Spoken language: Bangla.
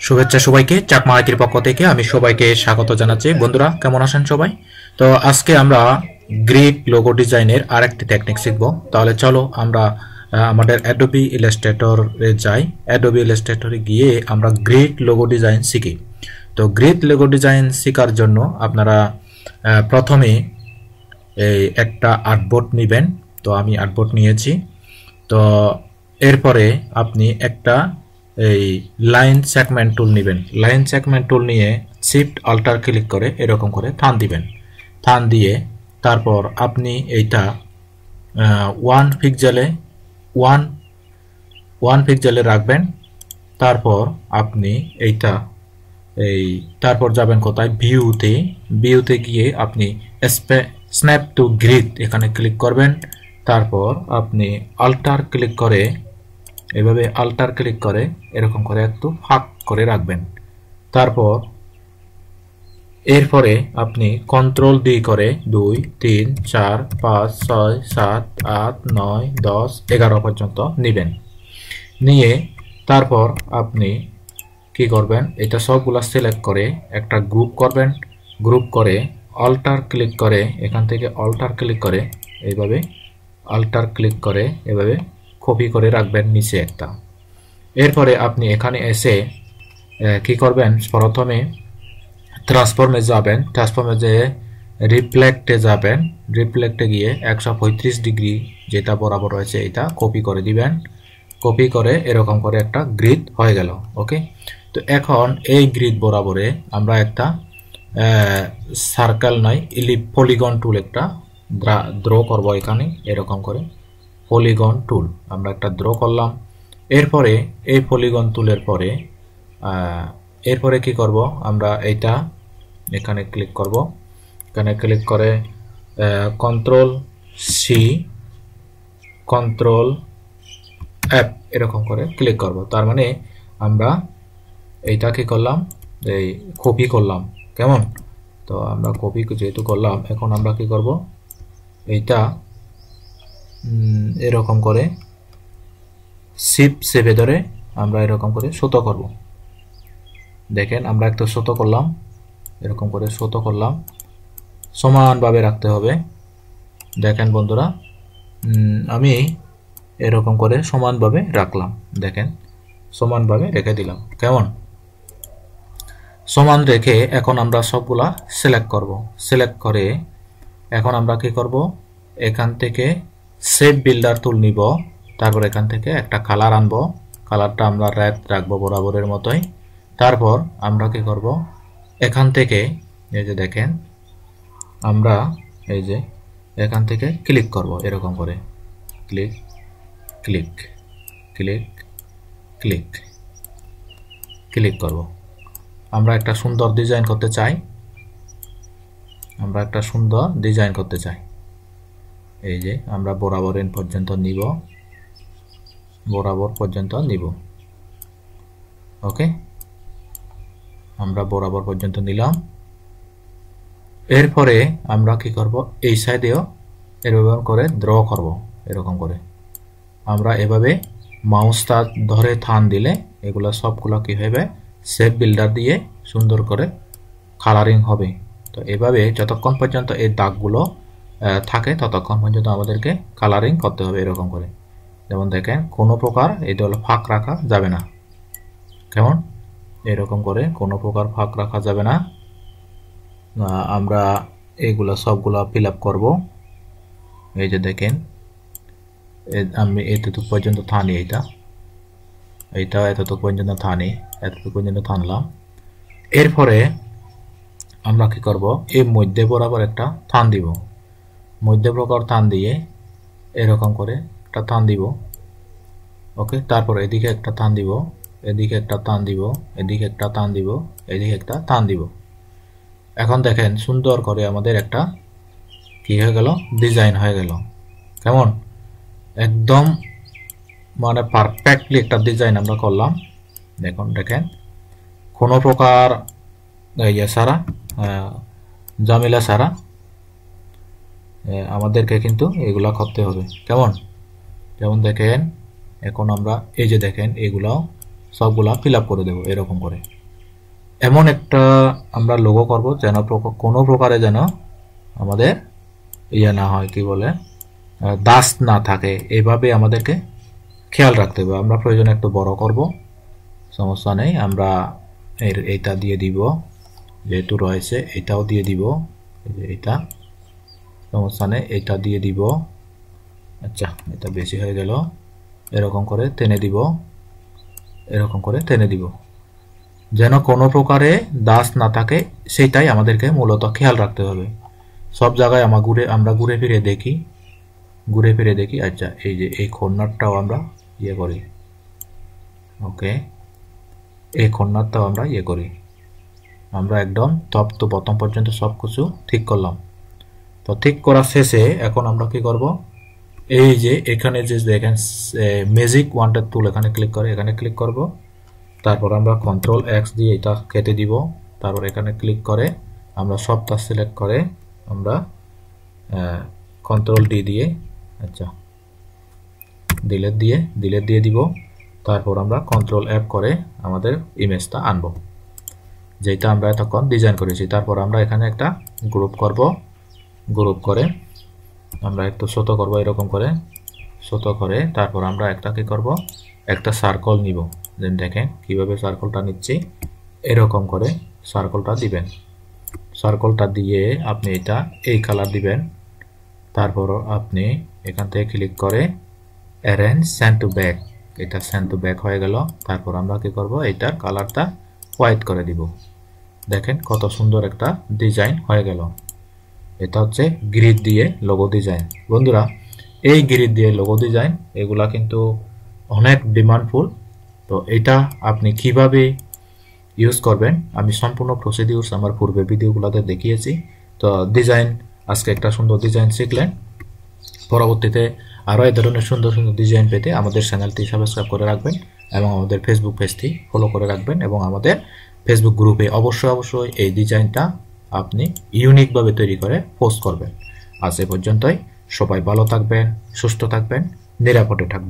শুভেচ্ছা সবাইকে। চাকমা আইটির পক্ষ থেকে আমি সবাইকে স্বাগত জানাচ্ছি। বন্ধুরা কেমন আছেন সবাই? তো আজকে আমরা গ্রিড লোগো ডিজাইনের আরেকটি টেকনিক শিখব। তাহলে চলো আমরা আমাদের অ্যাডোবি ইলাস্ট্রেটরে যাই। অ্যাডোবি ইলাস্ট্রেটরে গিয়ে আমরা গ্রিড লোগো ডিজাইন শিখি। তো গ্রিড লোগো ডিজাইন শেখার জন্য আপনারা প্রথমে এই একটা আর্টবোর্ড নেবেন। তো আমি আর্টবোর্ড নিয়েছি। তো এরপরে আপনি একটা এই লাইন সেগমেন্ট টুল নেবেন। লাইন সেগমেন্ট টুল নিয়ে শিফট অল্টার ক্লিক করে এরকম করে টান দিবেন। টান দিয়ে তারপর আপনি এইটা ওয়ান পিক্সেলে রাখবেন। তারপর আপনি এইটা তারপর যাবেন কোথায়, ভিউতে গিয়ে আপনি স্ন্যাপ টু গ্রিড এখানে ক্লিক করবেন। তারপর আপনি অল্টার ক্লিক করে এভাবে অল্টার ক্লিক করে এরকম করে একটু ফাঁক করে রাখবেন। তারপর এরপরে আপনি কন্ট্রোল ডি করে 2 3 4 5 6 7 8 9 10 11 পর্যন্ত নেবেন। নিয়ে তারপর আপনি কি করবেন, এটা সবগুলা সিলেক্ট করে একটা গ্রুপ করবেন। গ্রুপ করে অল্টার ক্লিক করে এখান থেকে অল্টার ক্লিক করে এইভাবে অল্টার ক্লিক করে এভাবে কপি করে রাখবেন নিচে একটা। এরপরে আপনি এখানে এসে কি করবেন, প্রথমে ট্রান্সফর্মে যাবেন। ট্রান্সফর্মে যেয়ে রিফ্লেক্টে যাবেন। রিফ্লেক্টে গিয়ে 135 ডিগ্রি যেটা বরাবর রয়েছে এটা কপি করে দিবেন। কপি করে এরকম করে একটা গ্রিড হয়ে গেল। ওকে, তো এখন এই গ্রিড বরাবরে আমরা একটা সার্কেল নয় পলিগন টুল একটা ড্র করব। এখানে এরকম করে পলিগন টুল আমরা একটা ড্র করলাম। এরপরে এই পলিগন টুলের পরে এরপরে কি করব, আমরা এইটা এখানে ক্লিক করব। এখানে ক্লিক করে কন্ট্রোল সি কন্ট্রোল এফ এরকম করে ক্লিক করব। তার মানে আমরা এইটা কি করলাম, এই কপি করলাম। কেমন? তো আমরা কপি যেহেতু করলাম, এখন আমরা কি করব, এইটা এরকম করে শিফট চেপে ধরে আমরা এরকম করে ছোট করব। দেখেন আমরা একটু ছোট করলাম, এরকম করে ছোট করলাম। সমানভাবে রাখতে হবে। দেখেন বন্ধুরা, আমি এরকম করে সমানভাবে রাখলাম। দেখেন সমানভাবে রেখে দিলাম। কেমন? সমান রেখে এখন আমরা সবগুলা সিলেক্ট করব। সিলেক্ট করে এখন আমরা কি করব, এখান থেকে শেপ বিল্ডার টুল নিব। তারপর এখান থেকে একটা কালার আনবো। কালারটা আমরা রেড রাখবো বরাবরের মতোই। তারপর আমরা কি করব, এখান থেকে এই যে দেখেন আমরা এই যে এখান থেকে ক্লিক করব এরকম করে click click click click click করব। আমরা একটা সুন্দর ডিজাইন করতে চাই। এই যে আমরা বরাবর পর্যন্ত নিব, বরাবর পর্যন্ত নিব। ওকে, আমরা বরাবর পর্যন্ত নিলাম। এরপরে আমরা কি করব, এই সাইডেও এরকম করে ড্র করব। এরকম করে আমরা এভাবে মাউসটা ধরে টান দিলে এগুলা সবগুলো কি হবে, শেপ বিল্ডার দিয়ে সুন্দর করে কালারিং হবে। তো এভাবে যতক্ষণ পর্যন্ত এই দাগগুলো থাকে ততক্ষণ পর্যন্ত আমাদেরকে কালারিং করতে হবে এরকম করে। যেমন দেখেন কোনো প্রকার এটা হলো ফাঁক রাখা যাবে না। কেমন? এরকম করে কোনো প্রকার ফাঁক রাখা যাবে না। আমরা এইগুলা সবগুলা ফিল আপ করবো। এই যে দেখেন আমি এতটুকু পর্যন্ত টানি, এইটা এতটুকু পর্যন্ত টানি, এতটুকু পর্যন্ত টানলাম। এরপরে আমরা কি করব, এই মধ্যে বরাবর একটা টান দিব। মধ্যে প্রকার টান দিয়ে এরকম করে একটা টান দিব। ওকে, তারপর এদিকে একটা টান দিব, এদিকে একটা টান দিব, এদিকে একটা টান দিব, এদিকে একটা টান দিব। এখন দেখেন সুন্দর করে আমাদের একটা কি হয়ে গেল, ডিজাইন হয়ে গেল। কেমন? একদম মানে পারফেক্টলি একটা ডিজাইন আমরা করলাম। দেখেন কোনো প্রকার সারা ঝামেলা সারা আমাদেরকে কিন্তু এগুলা করতে হবে। কেমন? যেমন দেখেন এখন আমরা এই যে দেখেন এগুলাও সবগুলা ফিল আপ করে দেব এরকম করে। এমন একটা আমরা লোগো করব যেন কোনো প্রকারে যেন আমাদের ইয়ে না হয়, কি বলে, দাস না থাকে, এইভাবে আমাদেরকে খেয়াল রাখতে হবে। আমরা প্রয়োজনে একটু বড় করব, সমস্যা নেই। আমরা এইটা দিয়ে দিব, যেহেতু রয়েছে এটাও দিয়ে দিব, এটা সমস্যা নেই, এটা দিয়ে দিব। আচ্ছা, এটা বেশি হয়ে গেল, এরকম করে টেনে দিব, এরকম করে টেনে দিব, যেন কোনো প্রকারে দাস না থাকে, সেটাই আমাদেরকে মূলত খেয়াল রাখতে হবে। সব জায়গায় আমরা ঘুরে ফিরে দেখি। আচ্ছা, এই যে এই কর্নারটাও আমরা ইয়ে করি, ওকে, এই কর্নারটাও আমরা ইয়ে করি। আমরা একদম টপ টু বটম পর্যন্ত সব কিছু ঠিক করলাম। তো ঠিক করা শেষে এখন আমরা কি করব, এই যে এখানে যে দেখেন ম্যাজিক ওয়ান্টার টুল, এখানে ক্লিক করব। তারপর আমরা কন্ট্রোল এক্স দিয়ে এটা কেটে দিব। তারপর এখানে ক্লিক করে আমরা সবটা সিলেক্ট করে আমরা কন্ট্রোল ডি দিয়ে, আচ্ছা, ডিলিট দিয়ে দিব। তারপর আমরা কন্ট্রোল এফ করে আমাদের ইমেজটা আনব, যেটা আমরা এতক্ষণ ডিজাইন করেছি। তারপর আমরা এখানে একটা গ্রুপ করে আমরা একটু ছোট করব, এরকম করে ছোট করে। তারপর আমরা একটা কি করব, একটা সার্কেল নিব। দেন দেখেন কিভাবে সার্কেলটা নিচ্ছি, এরকম করে সার্কেলটা দিবেন। সার্কেলটা দিয়ে আপনি এটা এই কালার দিবেন। তারপর আপনি এখান থেকে ক্লিক করে অ্যারেঞ্জ সেন্ড টু ব্যাক, এটা সেন্ড টু ব্যাক হয়ে গেল। তারপর আমরা কি করব, এটার কালারটা হোয়াইট করে দিব। দেখেন কত সুন্দর একটা ডিজাইন হয়ে গেল। এটা হচ্ছে গ্রিড দিয়ে লোগো ডিজাইন। বন্ধুরা, এই গ্রিড দিয়ে লোগো ডিজাইন এগুলা কিন্তু অনেক ডিমান্ডফুল। তো এটা আপনি কিভাবে ইউজ করবেন আমি সম্পূর্ণ প্রসিডিউরস আমার পূর্বে ভিডিওগুলোতে দেখিয়েছি। তো ডিজাইন, আজকে একটা সুন্দর ডিজাইন শিখলেন। পরবর্তীতে আরও এই ধরনের সুন্দর সুন্দর ডিজাইন পেতে আমাদের চ্যানেলটি সাবস্ক্রাইব করে রাখবেন এবং আমাদের ফেসবুক পেজটি ফলো করে রাখবেন, এবং আমাদের ফেসবুক গ্রুপে অবশ্যই এই ডিজাইনটা আপনি ইউনিকভাবে তৈরি করে পোস্ট করবেন। আজ এ পর্যন্তই। সবাই ভালো থাকবেন, সুস্থ থাকবেন, নিরাপদে থাকবেন।